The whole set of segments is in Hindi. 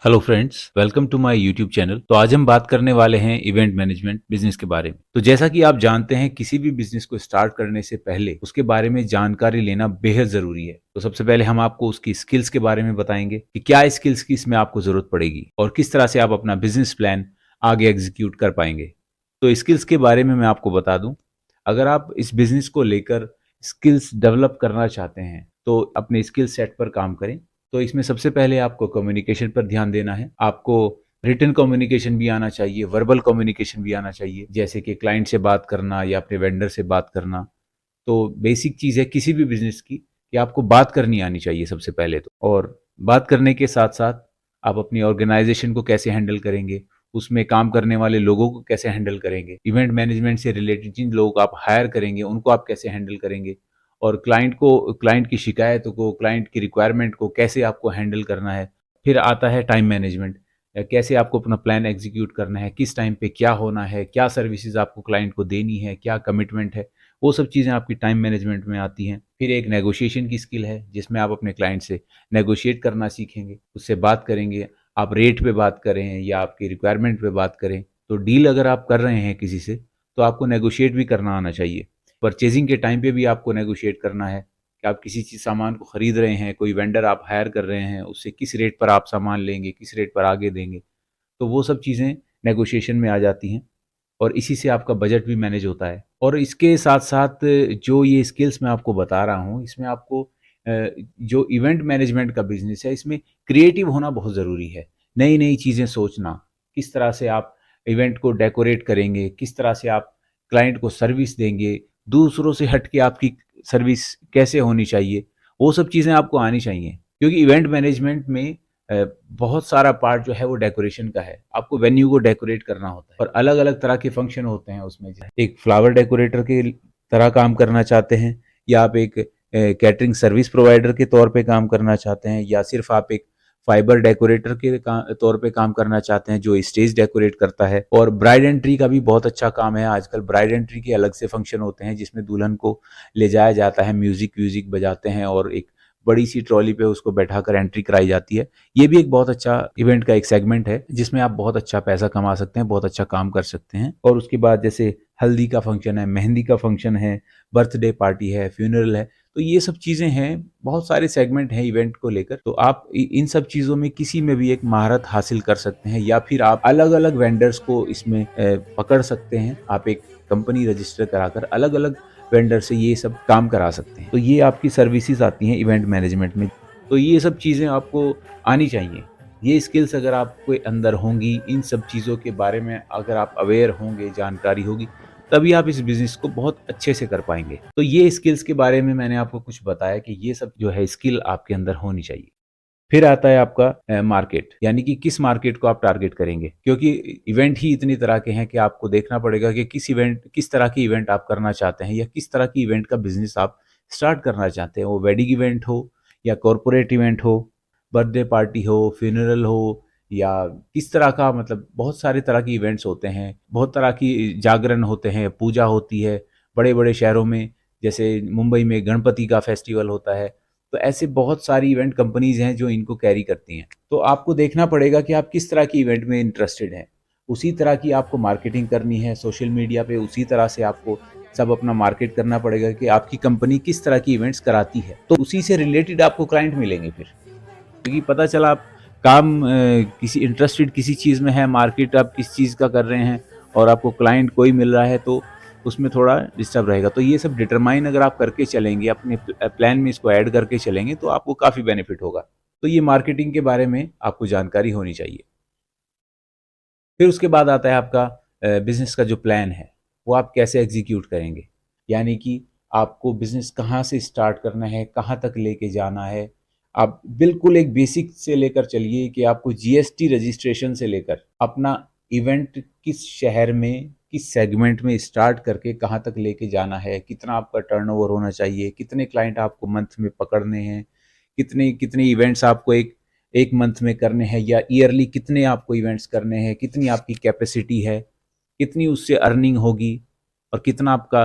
Hello friends, welcome to my YouTube channel. तो आज हम बात करने वाले हैं इवेंट मैनेजमेंट बिजनेस के बारे में। तो जैसा कि आप जानते हैं, किसी भी बिजनेस को स्टार्ट करने से पहले उसके बारे में जानकारी लेना बेहद जरूरी है। तो सबसे पहले हम आपको उसकी स्किल्स के बारे में बताएंगे कि क्या स्किल्स की इसमें आपको जरूरत पड़ेगी और किस तरह से आप अपना बिजनेस प्लान आगे एग्जीक्यूट कर पाएंगे। तो स्किल्स के बारे में मैं आपको बता दूं, अगर आप इस बिजनेस को लेकर स्किल्स डेवलप करना चाहते हैं तो अपने स्किल सेट पर काम करें। तो इसमें सबसे पहले आपको कम्युनिकेशन पर ध्यान देना है। आपको रिटन कम्युनिकेशन भी आना चाहिए, वर्बल कम्युनिकेशन भी आना चाहिए, जैसे कि क्लाइंट से बात करना या अपने वेंडर से बात करना। तो बेसिक चीज़ है किसी भी बिजनेस की कि आपको बात करनी आनी चाहिए सबसे पहले तो। और बात करने के साथ साथ आप अपनी ऑर्गेनाइजेशन को कैसे हैंडल करेंगे, उसमें काम करने वाले लोगों को कैसे हैंडल करेंगे, इवेंट मैनेजमेंट से रिलेटेड जिन लोगों को आप हायर करेंगे उनको आप कैसे हैंडल करेंगे, और क्लाइंट की शिकायतों को, क्लाइंट की रिक्वायरमेंट को कैसे आपको हैंडल करना है। फिर आता है टाइम मैनेजमेंट, कैसे आपको अपना प्लान एग्जीक्यूट करना है, किस टाइम पे क्या होना है, क्या सर्विसेज आपको क्लाइंट को देनी है, क्या कमिटमेंट है। वो सब चीज़ें आपकी टाइम मैनेजमेंट में आती हैं। फिर एक नेगोशिएशन की स्किल है जिसमें आप अपने क्लाइंट से नेगोशिएट करना सीखेंगे, उससे बात करेंगे। आप रेट पे बात करें या आपकी रिक्वायरमेंट पे बात करें, तो डील अगर आप कर रहे हैं किसी से तो आपको नेगोशिएट भी करना आना चाहिए। परचेजिंग के टाइम पे भी आपको नेगोशिएट करना है कि आप किसी चीज़ सामान को खरीद रहे हैं, कोई वेंडर आप हायर कर रहे हैं, उससे किस रेट पर आप सामान लेंगे, किस रेट पर आगे देंगे। तो वो सब चीज़ें नेगोशिएशन में आ जाती हैं और इसी से आपका बजट भी मैनेज होता है। और इसके साथ साथ जो ये स्किल्स मैं आपको बता रहा हूँ, इसमें आपको जो इवेंट मैनेजमेंट का बिजनेस है, इसमें क्रिएटिव होना बहुत ज़रूरी है। नई नई चीज़ें सोचना, किस तरह से आप इवेंट को डेकोरेट करेंगे, किस तरह से आप क्लाइंट को सर्विस देंगे, दूसरों से हट के आपकी सर्विस कैसे होनी चाहिए, वो सब चीज़ें आपको आनी चाहिए। क्योंकि इवेंट मैनेजमेंट में बहुत सारा पार्ट जो है वो डेकोरेशन का है। आपको वेन्यू को डेकोरेट करना होता है और अलग अलग तरह के फंक्शन होते हैं उसमें। एक फ्लावर डेकोरेटर के तरह काम करना चाहते हैं, या आप एक कैटरिंग सर्विस प्रोवाइडर के तौर पे काम करना चाहते हैं, या सिर्फ आप एक फाइबर डेकोरेटर के तौर पे काम करना चाहते हैं जो स्टेज डेकोरेट करता है। और ब्राइड एंट्री का भी बहुत अच्छा काम है आजकल। ब्राइड एंट्री के अलग से फंक्शन होते हैं जिसमें दुल्हन को ले जाया जाता है, म्यूजिक व्यूजिक बजाते हैं और एक बड़ी सी ट्रॉली पे उसको बैठाकर एंट्री कराई जाती है। ये भी एक बहुत अच्छा इवेंट का एक सेगमेंट है जिसमें आप बहुत अच्छा पैसा कमा सकते हैं, बहुत अच्छा काम कर सकते हैं। और उसके बाद जैसे हल्दी का फंक्शन है, मेहंदी का फंक्शन है, बर्थडे पार्टी है, फ्यूनरल है। तो ये सब चीज़ें हैं, बहुत सारे सेगमेंट हैं इवेंट को लेकर। तो आप इन सब चीज़ों में किसी में भी एक महारत हासिल कर सकते हैं, या फिर आप अलग अलग वेंडर्स को इसमें पकड़ सकते हैं। आप एक कंपनी रजिस्टर कराकर अलग अलग वेंडर से ये सब काम करा सकते हैं। तो ये आपकी सर्विसेज आती हैं इवेंट मैनेजमेंट में। तो ये सब चीज़ें आपको आनी चाहिए। ये स्किल्स अगर आपके अंदर होंगी, इन सब चीज़ों के बारे में अगर आप अवेयर होंगे, जानकारी होगी, तभी आप इस बिज़नेस को बहुत अच्छे से कर पाएँगे। तो ये स्किल्स के बारे में मैंने आपको कुछ बताया कि ये सब जो है स्किल आपके अंदर होनी चाहिए। फिर आता है आपका मार्केट, यानी कि किस मार्केट को आप टारगेट करेंगे। क्योंकि इवेंट ही इतनी तरह के हैं कि आपको देखना पड़ेगा कि किस तरह की इवेंट आप करना चाहते हैं, या किस तरह की इवेंट का बिज़नेस आप स्टार्ट करना चाहते हैं। वो वेडिंग इवेंट हो या कॉरपोरेट इवेंट हो, बर्थडे पार्टी हो, फ्यूनरल हो, या किस तरह का, मतलब बहुत सारे तरह की इवेंट्स होते हैं, बहुत तरह की जागरण होते हैं, पूजा होती है बड़े-बड़े शहरों में। जैसे मुंबई में गणपति का फेस्टिवल होता है। तो ऐसे बहुत सारी इवेंट कंपनीज़ हैं जो इनको कैरी करती हैं। तो आपको देखना पड़ेगा कि आप किस तरह की इवेंट में इंटरेस्टेड हैं। उसी तरह की आपको मार्केटिंग करनी है सोशल मीडिया पे, उसी तरह से आपको सब अपना मार्केट करना पड़ेगा कि आपकी कंपनी किस तरह की इवेंट्स कराती है। तो उसी से रिलेटेड आपको क्लाइंट मिलेंगे फिर। क्योंकि पता चला आप किसी इंटरेस्टेड किसी चीज़ में है, मार्केट आप किस चीज़ का कर रहे हैं और आपको क्लाइंट कोई मिल रहा है, तो उसमें थोड़ा डिस्टर्ब रहेगा। तो ये सब डिटरमाइन अगर आप करके चलेंगे, अपने प्लान में इसको ऐड करके चलेंगे, तो आपको काफ़ी बेनिफिट होगा। तो ये मार्केटिंग के बारे में आपको जानकारी होनी चाहिए। फिर उसके बाद आता है आपका बिज़नेस का जो प्लान है, वो आप कैसे एग्ज़ीक्यूट करेंगे। यानी कि आपको बिज़नेस कहाँ से स्टार्ट करना है, कहाँ तक लेके जाना है। आप बिल्कुल एक बेसिक से लेकर चलिए कि आपको जीएसटी रजिस्ट्रेशन से लेकर अपना इवेंट किस शहर में, किस सेगमेंट में स्टार्ट करके कहाँ तक लेके जाना है, कितना आपका टर्नओवर होना चाहिए, कितने क्लाइंट आपको मंथ में पकड़ने हैं, कितने कितने इवेंट्स आपको एक एक मंथ में करने हैं, या ईयरली कितने आपको इवेंट्स करने हैं, कितनी आपकी कैपेसिटी है, कितनी उससे अर्निंग होगी, और कितना आपका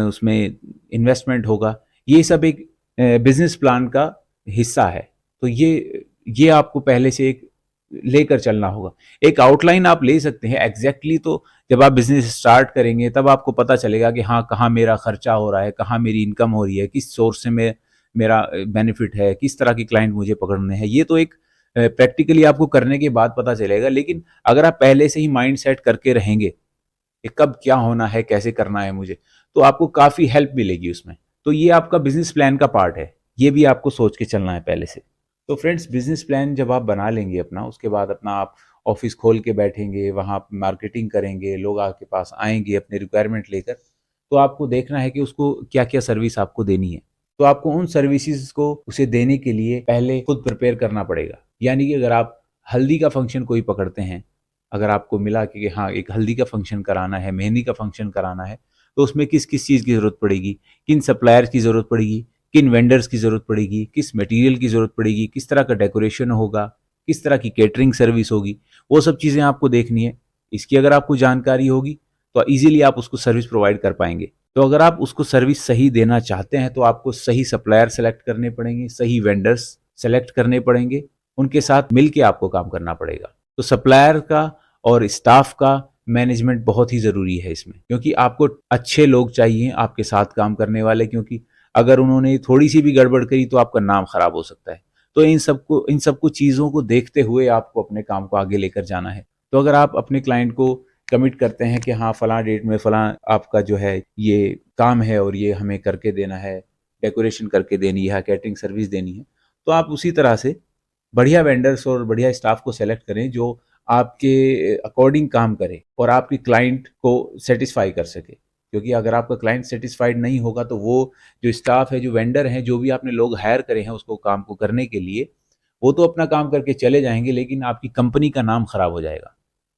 उसमें इन्वेस्टमेंट होगा। ये सब एक बिजनेस प्लान का हिस्सा है। तो ये आपको पहले से एक लेकर चलना होगा। एक आउटलाइन आप ले सकते हैं एग्जैक्टली, तो जब आप बिजनेस स्टार्ट करेंगे तब आपको पता चलेगा कि हाँ, कहाँ मेरा खर्चा हो रहा है, कहाँ मेरी इनकम हो रही है, किस सोर्स से मेरा बेनिफिट है, किस तरह के क्लाइंट मुझे पकड़ने हैं। ये तो एक प्रैक्टिकली आपको करने के बाद पता चलेगा। लेकिन अगर आप पहले से ही माइंड सेट करके रहेंगे कि कब क्या होना है, कैसे करना है मुझे, तो आपको काफ़ी हेल्प मिलेगी उसमें। तो ये आपका बिजनेस प्लान का पार्ट है, ये भी आपको सोच के चलना है पहले से। तो फ्रेंड्स, बिजनेस प्लान जब आप बना लेंगे अपना, उसके बाद अपना आप ऑफिस खोल के बैठेंगे, वहाँ आप मार्केटिंग करेंगे, लोग आपके पास आएंगे अपने रिक्वायरमेंट लेकर, तो आपको देखना है कि उसको क्या क्या सर्विस आपको देनी है। तो आपको उन सर्विसेज को उसे देने के लिए पहले खुद प्रिपेयर करना पड़ेगा। यानी कि अगर आप हल्दी का फंक्शन कोई पकड़ते हैं, अगर आपको मिला कि हाँ, एक हल्दी का फंक्शन कराना है, मेहंदी का फंक्शन कराना है, तो उसमें किस किस चीज़ की ज़रूरत पड़ेगी, किन सप्लायर्स की ज़रूरत पड़ेगी, किन वेंडर्स की ज़रूरत पड़ेगी, किस मटेरियल की ज़रूरत पड़ेगी, किस तरह का डेकोरेशन होगा, किस तरह की केटरिंग सर्विस होगी, वो सब चीज़ें आपको देखनी है। इसकी अगर आपको जानकारी होगी तो ईजिली आप उसको सर्विस प्रोवाइड कर पाएंगे। तो अगर आप उसको सर्विस सही देना चाहते हैं तो आपको सही सप्लायर सेलेक्ट करने पड़ेंगे, सही वेंडर्स सेलेक्ट करने पड़ेंगे, उनके साथ मिलके आपको काम करना पड़ेगा। तो सप्लायर का और स्टाफ का मैनेजमेंट बहुत ही ज़रूरी है इसमें, क्योंकि आपको अच्छे लोग चाहिए आपके साथ काम करने वाले, क्योंकि अगर उन्होंने थोड़ी सी भी गड़बड़ करी तो आपका नाम खराब हो सकता है। तो इन सबको चीज़ों को देखते हुए आपको अपने काम को आगे लेकर जाना है। तो अगर आप अपने क्लाइंट को कमिट करते हैं कि हाँ, फलां डेट में फलां आपका जो है ये काम है और ये हमें करके देना है, डेकोरेशन करके देनी है, कैटरिंग सर्विस देनी है, तो आप उसी तरह से बढ़िया वेंडर्स और बढ़िया स्टाफ को सेलेक्ट करें जो आपके अकॉर्डिंग काम करे और आपके क्लाइंट को सेटिस्फाई कर सके। क्योंकि अगर आपका क्लाइंट सेटिस्फाइड नहीं होगा तो वो जो स्टाफ है, जो वेंडर हैं, जो भी आपने लोग हायर करे हैं उसको काम को करने के लिए, वो तो अपना काम करके चले जाएंगे, लेकिन आपकी कंपनी का नाम खराब हो जाएगा।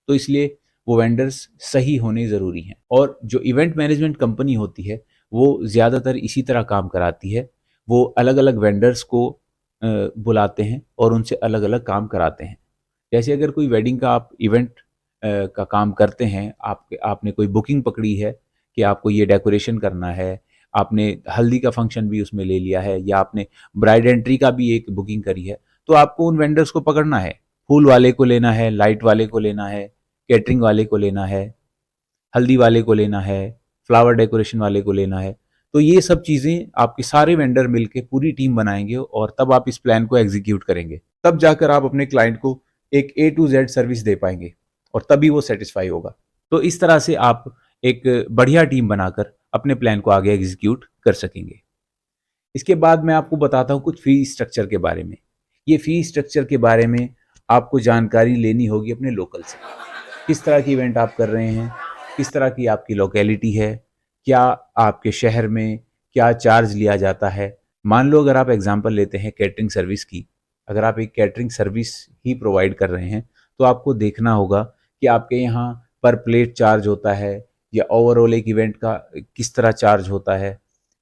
तो इसलिए वो वेंडर्स सही होने ज़रूरी हैं। और जो इवेंट मैनेजमेंट कंपनी होती है वो ज़्यादातर इसी तरह काम कराती है। वो अलग अलग वेंडर्स को बुलाते हैं और उनसे अलग अलग काम कराते हैं। जैसे अगर कोई वेडिंग का आप इवेंट का काम करते हैं, आपने कोई बुकिंग पकड़ी है कि आपको ये डेकोरेशन करना है, आपने हल्दी का फंक्शन भी उसमें ले लिया है, या आपने ब्राइड एंट्री का भी एक बुकिंग करी है, तो आपको उन वेंडर्स को पकड़ना है। फूल वाले को लेना है, लाइट वाले को लेना है, कैटरिंग वाले को लेना है, हल्दी वाले को लेना है, फ्लावर डेकोरेशन वाले को लेना है। तो ये सब चीज़ें आपके सारे वेंडर मिलके पूरी टीम बनाएंगे और तब आप इस प्लान को एग्जीक्यूट करेंगे। तब जाकर आप अपने क्लाइंट को एक ए टू जेड सर्विस दे पाएंगे और तभी वो सेटिस्फाई होगा। तो इस तरह से आप एक बढ़िया टीम बनाकर अपने प्लान को आगे एग्जीक्यूट कर सकेंगे। इसके बाद मैं आपको बताता हूँ कुछ फी स्ट्रक्चर के बारे में। ये फी स्ट्रक्चर के बारे में आपको जानकारी लेनी होगी अपने लोकल से। किस तरह की इवेंट आप कर रहे हैं, किस तरह की आपकी लोकेलिटी है, क्या आपके शहर में क्या चार्ज लिया जाता है। मान लो अगर आप एग्जांपल लेते हैं कैटरिंग सर्विस की, अगर आप एक कैटरिंग सर्विस ही प्रोवाइड कर रहे हैं तो आपको देखना होगा कि आपके यहाँ पर प्लेट चार्ज होता है या ओवरऑल एक इवेंट का किस तरह चार्ज होता है,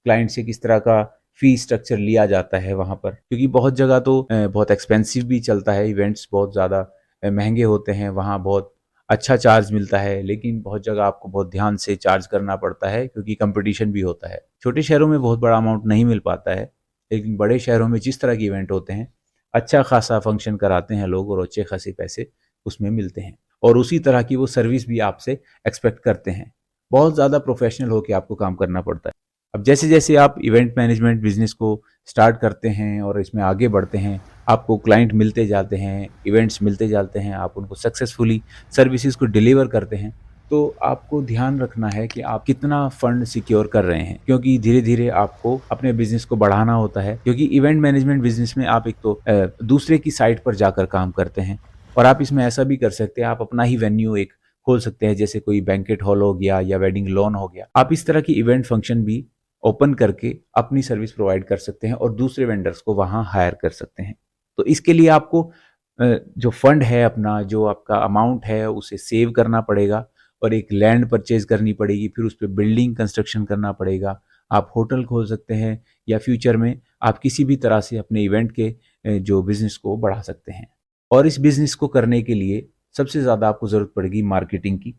क्लाइंट से किस तरह का फी स्ट्रक्चर लिया जाता है वहाँ पर। क्योंकि बहुत जगह तो बहुत एक्सपेंसिव भी चलता है, इवेंट्स बहुत ज़्यादा महंगे होते हैं, वहाँ बहुत अच्छा चार्ज मिलता है, लेकिन बहुत जगह आपको बहुत ध्यान से चार्ज करना पड़ता है क्योंकि कंपटीशन भी होता है। छोटे शहरों में बहुत बड़ा अमाउंट नहीं मिल पाता है, लेकिन बड़े शहरों में जिस तरह के इवेंट होते हैं, अच्छा खासा फंक्शन कराते हैं लोग और अच्छे खासे पैसे उसमें मिलते हैं और उसी तरह की वो सर्विस भी आपसे एक्सपेक्ट करते हैं। बहुत ज़्यादा प्रोफेशनल होकर आपको काम करना पड़ता है। अब जैसे जैसे आप इवेंट मैनेजमेंट बिजनेस को स्टार्ट करते हैं और इसमें आगे बढ़ते हैं, आपको क्लाइंट मिलते जाते हैं, इवेंट्स मिलते जाते हैं, आप उनको सक्सेसफुली सर्विसेज को डिलीवर करते हैं, तो आपको ध्यान रखना है कि आप कितना फंड सिक्योर कर रहे हैं, क्योंकि धीरे धीरे आपको अपने बिजनेस को बढ़ाना होता है। क्योंकि इवेंट मैनेजमेंट बिजनेस में आप एक तो दूसरे की साइट पर जाकर काम करते हैं और आप इसमें ऐसा भी कर सकते हैं, आप अपना ही वेन्यू एक खोल सकते हैं, जैसे कोई बैंकेट हॉल हो गया या वेडिंग लॉन हो गया। आप इस तरह की इवेंट फंक्शन भी ओपन करके अपनी सर्विस प्रोवाइड कर सकते हैं और दूसरे वेंडर्स को वहाँ हायर कर सकते हैं। तो इसके लिए आपको जो फंड है अपना, जो आपका अमाउंट है, उसे सेव करना पड़ेगा और एक लैंड परचेज करनी पड़ेगी, फिर उस पर बिल्डिंग कंस्ट्रक्शन करना पड़ेगा। आप होटल खोल सकते हैं या फ्यूचर में आप किसी भी तरह से अपने इवेंट के जो बिज़नेस को बढ़ा सकते हैं। और इस बिज़नेस को करने के लिए सबसे ज़्यादा आपको ज़रूरत पड़ेगी मार्केटिंग की।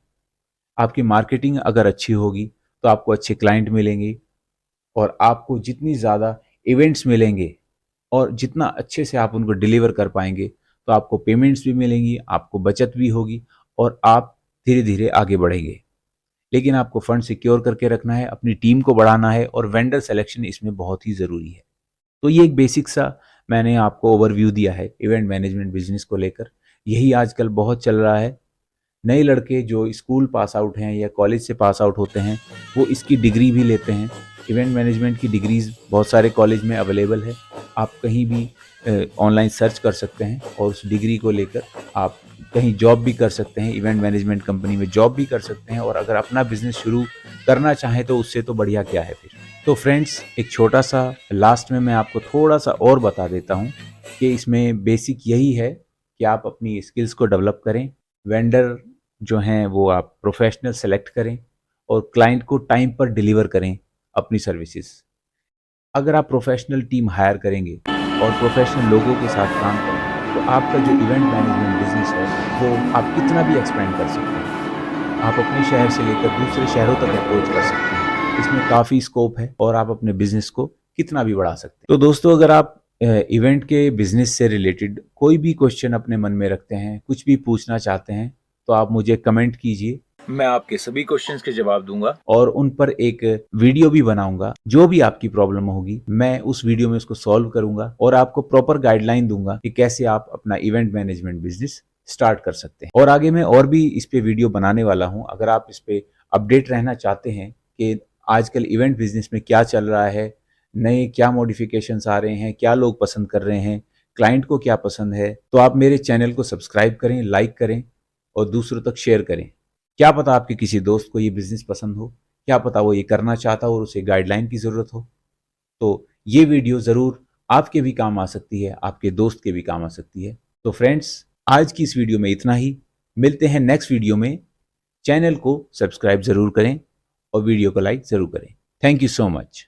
आपकी मार्केटिंग अगर अच्छी होगी तो आपको अच्छे क्लाइंट मिलेंगे और आपको जितनी ज़्यादा इवेंट्स मिलेंगे और जितना अच्छे से आप उनको डिलीवर कर पाएंगे, तो आपको पेमेंट्स भी मिलेंगी, आपको बचत भी होगी और आप धीरे धीरे आगे बढ़ेंगे। लेकिन आपको फंड सिक्योर करके रखना है, अपनी टीम को बढ़ाना है और वेंडर सिलेक्शन इसमें बहुत ही ज़रूरी है। तो ये एक बेसिक सा मैंने आपको ओवरव्यू दिया है इवेंट मैनेजमेंट बिजनेस को लेकर। यही आजकल बहुत चल रहा है। नए लड़के जो स्कूल पास आउट हैं या कॉलेज से पास आउट होते हैं वो इसकी डिग्री भी लेते हैं। इवेंट मैनेजमेंट की डिग्रीज बहुत सारे कॉलेज में अवेलेबल है। आप कहीं भी ऑनलाइन सर्च कर सकते हैं और उस डिग्री को लेकर आप कहीं जॉब भी कर सकते हैं, इवेंट मैनेजमेंट कंपनी में जॉब भी कर सकते हैं और अगर अपना बिजनेस शुरू करना चाहें तो उससे तो बढ़िया क्या है फिर। तो फ्रेंड्स, एक छोटा सा लास्ट में मैं आपको थोड़ा सा और बता देता हूँ कि इसमें बेसिक यही है कि आप अपनी स्किल्स को डेवलप करें, वेंडर जो हैं वो आप प्रोफेशनल सेलेक्ट करें और क्लाइंट को टाइम पर डिलीवर करें अपनी सर्विसेज। अगर आप प्रोफेशनल टीम हायर करेंगे और प्रोफेशनल लोगों के साथ काम करेंगे तो आपका जो इवेंट मैनेजमेंट बिजनेस है वो आप कितना भी एक्सपेंड कर सकते हैं। आप अपने शहर से लेकर दूसरे शहरों तक अप्रोच कर सकते हैं। इसमें काफ़ी स्कोप है और आप अपने बिजनेस को कितना भी बढ़ा सकते हैं। तो दोस्तों, अगर आप इवेंट के बिजनेस से रिलेटेड कोई भी क्वेश्चन अपने मन में रखते हैं, कुछ भी पूछना चाहते हैं, तो आप मुझे कमेंट कीजिए। मैं आपके सभी क्वेश्चंस के जवाब दूंगा और उन पर एक वीडियो भी बनाऊंगा। जो भी आपकी प्रॉब्लम होगी मैं उस वीडियो में उसको सॉल्व करूंगा और आपको प्रॉपर गाइडलाइन दूंगा कि कैसे आप अपना इवेंट मैनेजमेंट बिजनेस स्टार्ट कर सकते हैं। और आगे मैं और भी इस पे वीडियो बनाने वाला हूं। अगर आप इस पे अपडेट रहना चाहते हैं कि आजकल इवेंट बिजनेस में क्या चल रहा है, नए क्या मॉडिफिकेशंस आ रहे हैं, क्या लोग पसंद कर रहे हैं, क्लाइंट को क्या पसंद है, तो आप मेरे चैनल को सब्सक्राइब करें, लाइक करें और दूसरों तक शेयर करें। क्या पता आपके किसी दोस्त को ये बिजनेस पसंद हो, क्या पता वो ये करना चाहता हो और उसे गाइडलाइन की ज़रूरत हो। तो ये वीडियो ज़रूर आपके भी काम आ सकती है, आपके दोस्त के भी काम आ सकती है। तो फ्रेंड्स, आज की इस वीडियो में इतना ही। मिलते हैं नेक्स्ट वीडियो में। चैनल को सब्सक्राइब ज़रूर करें और वीडियो को लाइक ज़रूर करें। Thank you so much.